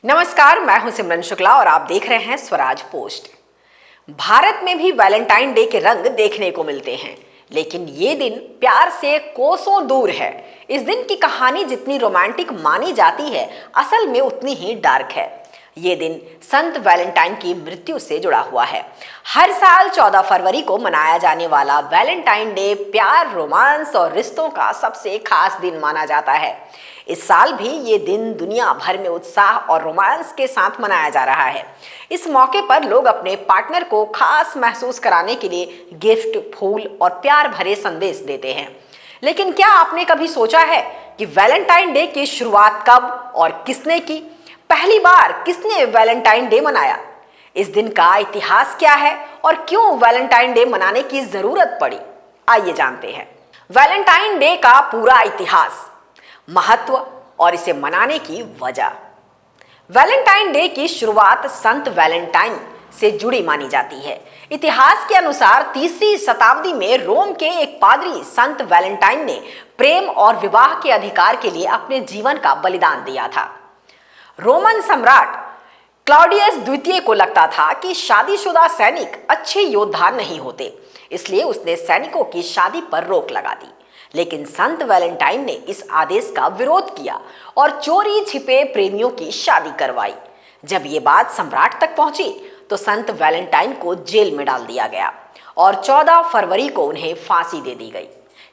नमस्कार, मैं हूं सिमरन शुक्ला और आप देख रहे हैं स्वराज पोस्ट। भारत में भी वैलेंटाइन डे के रंग देखने को मिलते हैं, लेकिन ये दिन प्यार से कोसों दूर है। इस दिन की कहानी जितनी रोमांटिक मानी जाती है, असल में उतनी ही डार्क है। ये दिन संत वैलेंटाइन की मृत्यु से जुड़ा हुआ है। हर साल 14 फरवरी को मनाया जाने वाला वैलेंटाइन डे प्यार, रोमांस और रिश्तों का सबसे खास दिन माना जाता है। इस साल भी ये दिन दुनिया भर में उत्साह और रोमांस के साथ मनाया जा रहा है। इस मौके पर लोग अपने पार्टनर को खास महसूस कराने के लिए गिफ्ट, फूल और प्यार भरे संदेश देते हैं। लेकिन क्या आपने कभी सोचा है कि वैलेंटाइन डे की शुरुआत कब और किसने की? पहली बार किसने वैलेंटाइन डे मनाया? इस दिन का इतिहास क्या है और क्यों वैलेंटाइन डे मनाने की जरूरत पड़ी? आइए जानते हैं वैलेंटाइन डे का पूरा इतिहास, महत्व और इसे मनाने की वजह। वैलेंटाइन डे की शुरुआत संत वैलेंटाइन से जुड़ी मानी जाती है। इतिहास के अनुसार 3री शताब्दी में रोम के एक पादरी संत वैलेंटाइन ने प्रेम और विवाह के अधिकार के लिए अपने जीवन का बलिदान दिया था। रोमन सम्राट क्लॉडियस द्वितीय को लगता था कि शादीशुदा सैनिक अच्छे योद्धा नहीं होते, इसलिए उसने सैनिकों की शादी पर रोक लगा दी। लेकिन संत वैलेंटाइन ने इस आदेश का विरोध किया और चोरी छिपे प्रेमियों की शादी करवाई। जब ये बात सम्राट तक पहुंची तो संत वैलेंटाइन को जेल में डाल दिया गया और 14 फरवरी को उन्हें फांसी दे दी गई।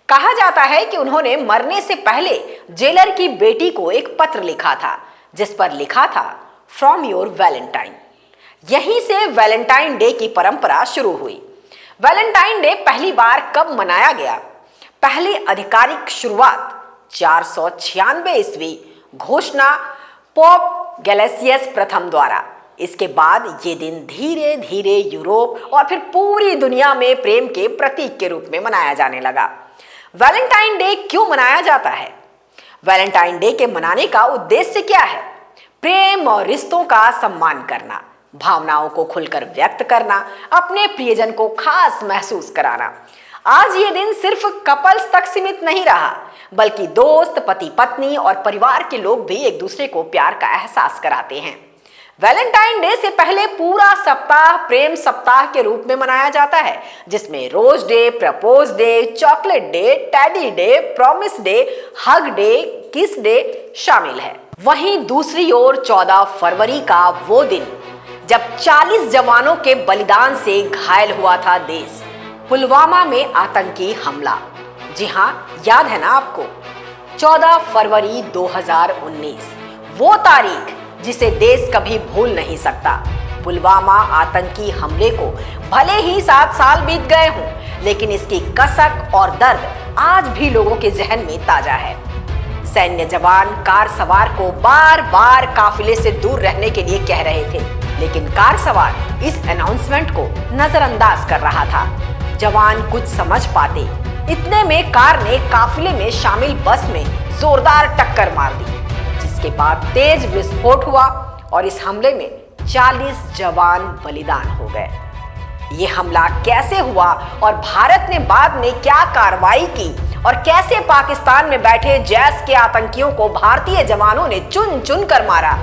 कहा जाता है कि उन्होंने मरने से पहले जेलर की बेटी को एक पत्र लिखा था, जिस पर लिखा था फ्रॉम योर वैलेंटाइन। यहीं से वैलेंटाइन डे की परंपरा शुरू हुई। वैलेंटाइन डे पहली बार कब मनाया गया? पहली आधिकारिक शुरुआत 496 ईस्वी घोषणा पोप गैलेसियस प्रथम द्वारा। इसके बाद ये दिन धीरे धीरे यूरोप और फिर पूरी दुनिया में प्रेम के प्रतीक के रूप में मनाया जाने लगा। वैलेंटाइन डे क्यों मनाया जाता है? वैलेंटाइन डे के मनाने का उद्देश्य क्या है? प्रेम और रिश्तों का सम्मान करना, भावनाओं को खुलकर व्यक्त करना, अपने प्रियजन को खास महसूस कराना। आज ये दिन सिर्फ कपल्स तक सीमित नहीं रहा, बल्कि दोस्त, पति पत्नी और परिवार के लोग भी एक दूसरे को प्यार का एहसास कराते हैं। वैलेंटाइन डे से पहले पूरा सप्ताह प्रेम सप्ताह के रूप में मनाया जाता है, जिसमें rose day, propose day, chocolate day, teddy day, promise day, hug day, kiss day शामिल है। वहीं दूसरी ओर 14 फरवरी का वो दिन जब 40 जवानों के बलिदान से घायल हुआ था देश। पुलवामा में आतंकी हमला। जी हाँ, याद है ना आपको? 14 फरवरी 2019, वो तारीख जिसे देश कभी भूल नहीं सकता। पुलवामा आतंकी हमले को भले ही 7 साल बीत गए हों, लेकिन इसकी कसक और दर्द आज भी लोगों के जहन में ताजा है। सैन्य जवान कार सवार को बार बार काफिले से दूर रहने के लिए कह रहे थे, लेकिन कार सवार इस अनाउंसमेंट को नजरअंदाज कर रहा था। जवान कुछ समझ पाते, इतने में कार ने काफिले में शामिल बस में जोरदार टक्कर मार दी, जिसके बाद तेज विस्फोट हुआ और इस हमले में 40 जवान बलिदान हो गए। ये हमला कैसे हुआ और भारत ने बाद में क्या कार्रवाई की और कैसे पाकिस्तान में बैठे जैश के आतंकियों को भारतीय जवानों ने चुन चुन कर मारा?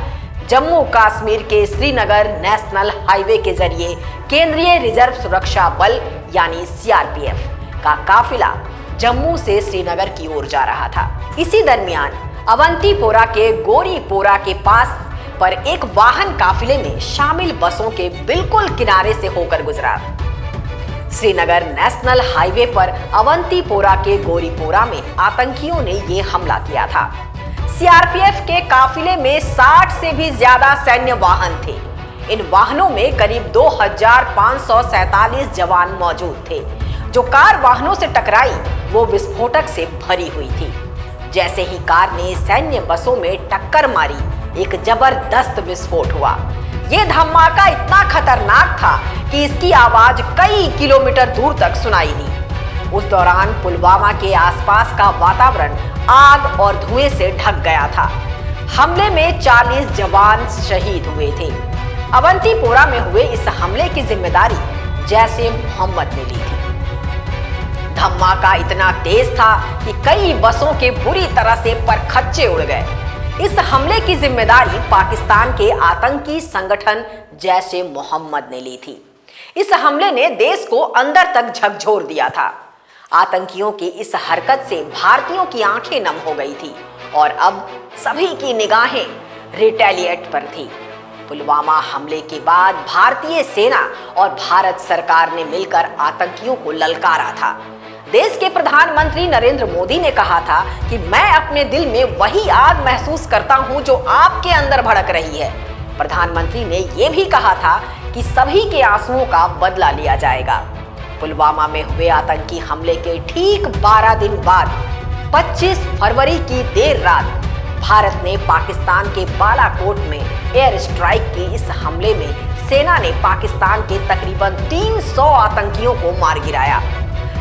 जम्मू कश्मीर के श्रीनगर नेशनल हाईवे के जरिए केंद्रीय रिजर्व सुरक्षा बल यानी सीआरपीएफ का काफिला जम्मू से श्रीनगर की ओर जा रहा था। इसी दरमियान अवंतीपोरा के गोरीपोरा के पास पर एक वाहन काफिले में शामिल बसों के बिल्कुल किनारे से होकर गुजरा। श्रीनगर नेशनल हाईवे पर अवंतीपोरा के गोरीपोरा में आतंकियों ने ये हमला किया था। सीआरपीएफ के काफिले में 60 से भी ज्यादा सैन्य वाहन थे। इन वाहनों में करीब 2547 जवान मौजूद थे। जो कार वाहनों से टकराई वो विस्फोटक से भरी हुई थी। जैसे ही कार ने सैन्य बसों में टक्कर मारी, एक जबरदस्त विस्फोट हुआ। ये धमाका इतना खतरनाक था कि इसकी आवाज कई किलोमीटर दूर तक सुनाई दी। उस दौरान पुलवामा के आसपास का वातावरण आग और धुएं से ढक गया था। हमले में 40 जवान शहीद हुए थे। अवंतीपोरा में हुए इस हमले की जिम्मेदारी जैश-ए मोहम्मद ने ली थी। धमाका इतना तेज था कि कई बसों के बुरी तरह से परखच्चे उड़ गए। इस हमले की जिम्मेदारी पाकिस्तान के आतंकी संगठन जैश ए मोहम्मद ने ली थी। इस हमले ने देश को अंदर तक झकझोर दिया था। आतंकियों की इस हरकत से भारतीयों की आंखें नम हो गई थी और अब सभी की निगाहें रिटेलिएट पर थी। पुलवामा हमले के बाद भारतीय सेना और भारत सरकार ने मिलकर आतंकियों को ललकारा था। देश के प्रधानमंत्री नरेंद्र मोदी ने कहा था कि मैं अपने दिल में वही आग महसूस करता हूं जो आपके अंदर भड़क रही है। प्रधानमंत्री ने यह भी कहा था कि सभी के आंसुओं का बदला लिया जाएगा। पुलवामा में हुए आतंकी हमले के ठीक 12 दिन बाद 25 फरवरी की देर रात भारत ने पाकिस्तान के बालाकोट में एयर स्ट्राइक की इस हमले में सेना ने पाकिस्तान के तकरीबन 300 आतंकियों को मार गिराया।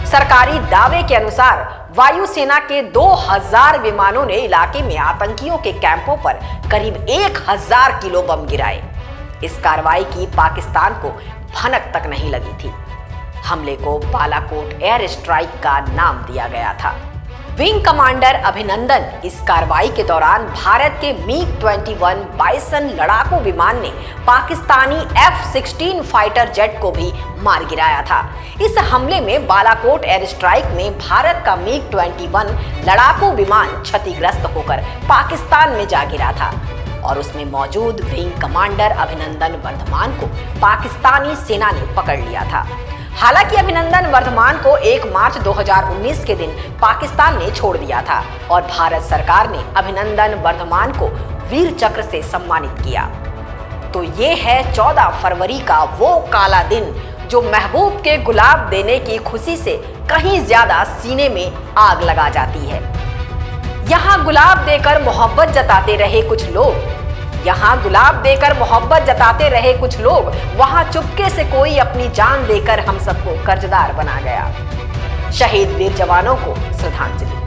सरकारी दावे के अनुसार वायुसेना के 2000 विमानों ने इलाके में आतंकियों के कैंपों पर करीब 1000 किलो बम गिराए। इस कार्रवाई की पाकिस्तान को भनक तक नहीं लगी थी। हमले को बालाकोट एयर स्ट्राइक का नाम दिया गया था। विंग कमांडर अभिनंदन इस कार्रवाई के दौरान भारत के MiG-21 बाइसन लड़ाकू विमान ने पाकिस्तानी F-16 फाइटर जेट को भी मार गिराया था। इस हमले में बालाकोट एयर स्ट्राइक में भारत का MiG-21 लड़ाकू विमान क्षतिग्रस्त होकर पाकिस्तान में जा गिरा था और उसमें मौजूद विंग कमांडर अभिनंदन वर्धमान को पाकिस्तानी सेना ने पकड़ लिया था। हालांकि अभिनंदन वर्धमान को 1 मार्च 2019 के दिन पाकिस्तान ने छोड़ दिया था और भारत सरकार ने अभिनंदन वर्धमान को वीर चक्र से सम्मानित किया। तो ये है 14 फरवरी का वो काला दिन जो महबूब के गुलाब देने की खुशी से कहीं ज्यादा सीने में आग लगा जाती है। यहाँ गुलाब देकर मोहब्बत जताते रहे कुछ लोग, वहां चुपके से कोई अपनी जान देकर हम सबको कर्जदार बना गया। शहीद वीर जवानों को श्रद्धांजलि।